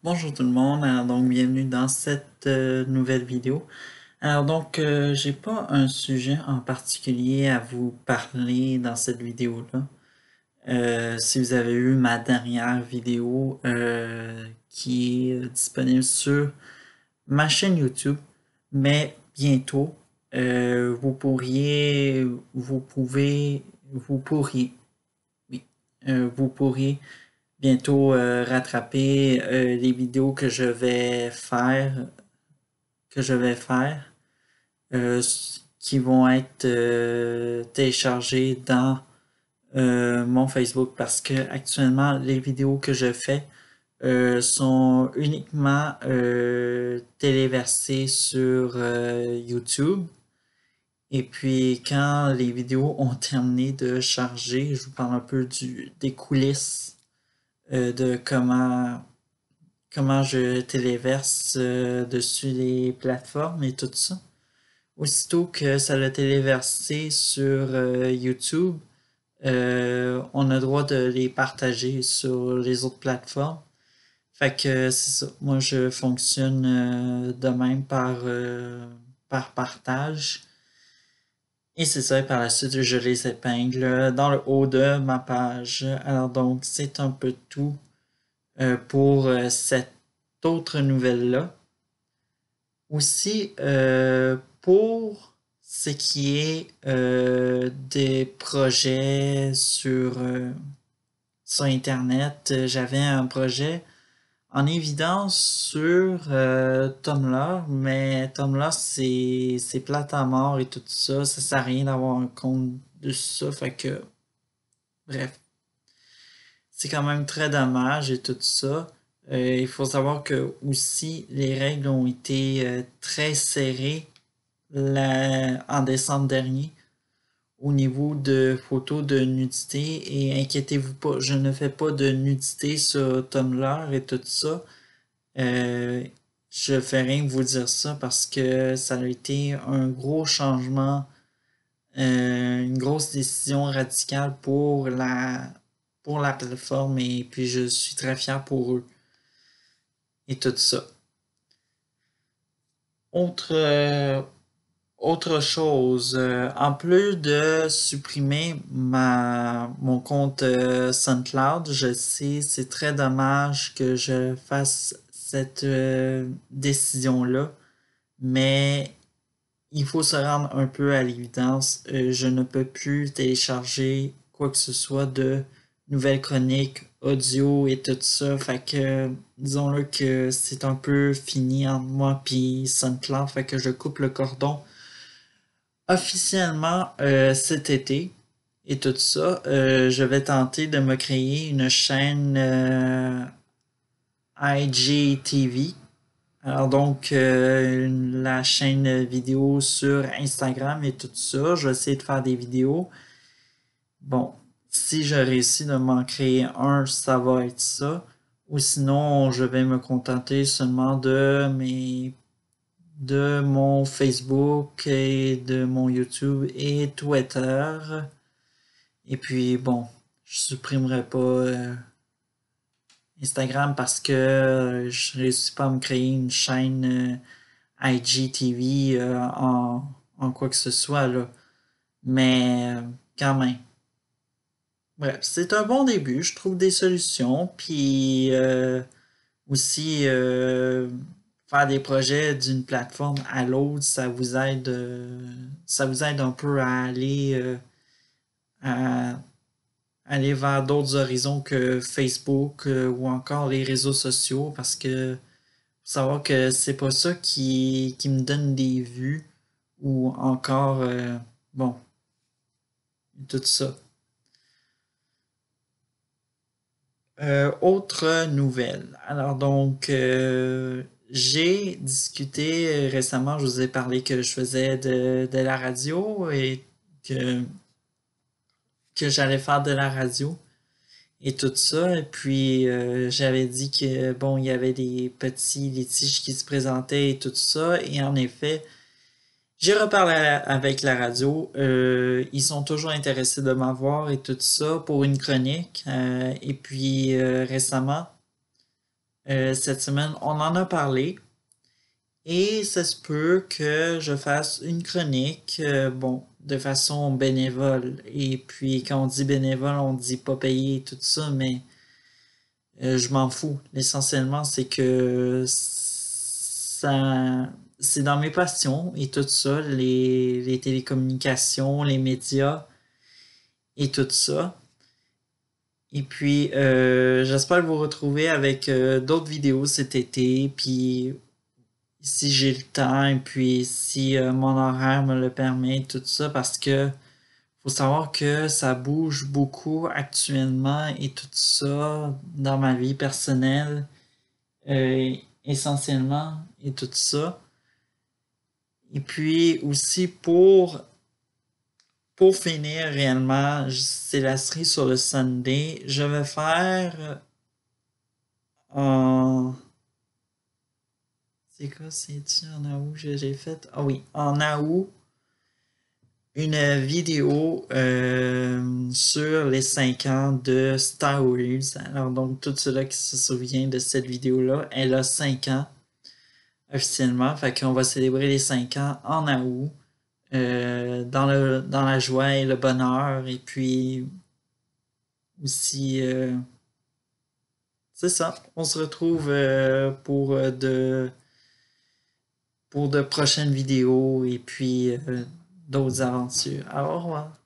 Bonjour tout le monde, alors donc bienvenue dans cette nouvelle vidéo. Alors donc j'ai pas un sujet en particulier à vous parler dans cette vidéo-là. Si vous avez eu ma dernière vidéo qui est disponible sur ma chaîne YouTube, mais bientôt vous pourriez, oui, vous pourriez bientôt rattraper les vidéos que je vais faire, qui vont être téléchargées dans mon Facebook parce que actuellement les vidéos que je fais sont uniquement téléversées sur YouTube. Et puis quand les vidéos ont terminé de charger, je vous parle un peu des coulisses de comment je téléverse dessus les plateformes et tout ça. Aussitôt que ça l'a téléversé sur YouTube, on a le droit de les partager sur les autres plateformes. Fait que c'est ça. Moi, je fonctionne de même par partage. Et c'est ça, et par la suite, je les épingle dans le haut de ma page. Alors donc, c'est un peu tout pour cette autre nouvelle-là. Aussi, pour ce qui est des projets sur Internet, j'avais un projet en évidence sur Tumblr, mais Tumblr, c'est plate à mort et tout ça. Ça sert à rien d'avoir un compte de ça. Fait que, bref, c'est quand même très dommage et tout ça. Il faut savoir que aussi les règles ont été très serrées en décembre dernier au niveau de photos de nudité. Et inquiétez-vous pas, je ne fais pas de nudité sur Tumblr et tout ça. Euh, je fais rien que vous dire ça parce que ça a été un gros changement, une grosse décision radicale pour la plateforme et puis je suis très fier pour eux et tout ça. Autre, autre chose, en plus de supprimer mon compte SoundCloud, je sais, c'est très dommage que je fasse cette décision-là, mais il faut se rendre un peu à l'évidence. Je ne peux plus télécharger quoi que ce soit de nouvelles chroniques, audio et tout ça. Fait que, disons-le que c'est un peu fini entre moi et SoundCloud. Fait que je coupe le cordon officiellement cet été et tout ça. Je vais tenter de me créer une chaîne IGTV. Alors donc, la chaîne vidéo sur Instagram et tout ça, je vais essayer de faire des vidéos. Bon, si je réussis de m'en créer un, ça va être ça. Ou sinon, je vais me contenter seulement de mon Facebook et de mon YouTube et Twitter. Et puis, bon, je supprimerai pas Instagram parce que je réussis pas à me créer une chaîne IGTV en quoi que ce soit, là. Mais quand même. Bref, c'est un bon début. Je trouve des solutions. Puis aussi, faire des projets d'une plateforme à l'autre, ça vous aide un peu à aller vers d'autres horizons que Facebook ou encore les réseaux sociaux parce que faut savoir que c'est pas ça qui me donne des vues ou encore bon, tout ça. Autre nouvelle. Alors donc, j'ai discuté récemment, je vous ai parlé que je faisais de la radio et que j'allais faire de la radio et tout ça. Et puis, j'avais dit que, bon, il y avait des petits litiges qui se présentaient et tout ça. Et en effet, j'ai reparlé avec la radio. Ils sont toujours intéressés de m'avoir et tout ça pour une chronique. Et puis, récemment, cette semaine, on en a parlé. Et ça se peut que je fasse une chronique, bon, de façon bénévole. Et puis, quand on dit bénévole, on dit pas payé et tout ça, mais je m'en fous. Essentiellement, c'est que ça, c'est dans mes passions et tout ça, les télécommunications, les médias et tout ça. Et puis, j'espère vous retrouver avec d'autres vidéos cet été, puis si j'ai le temps, et puis si mon horaire me le permet, tout ça, parce que faut savoir que ça bouge beaucoup actuellement et tout ça dans ma vie personnelle, euh, essentiellement, et tout ça. Et puis aussi pour finir réellement, c'est la série sur le Sunday. Je vais faire en... C'est quoi, c'est-tu en août que j'ai fait? Ah oui, en août, une vidéo sur les 5 ans de Star Wars. Alors donc, tout ceux-là qui se souvient de cette vidéo-là, elle a 5 ans officiellement. Fait qu'on va célébrer les 5 ans en août. Dans la joie et le bonheur. Et puis aussi, c'est ça. On se retrouve pour de prochaines vidéos et puis d'autres aventures. Alors, au revoir.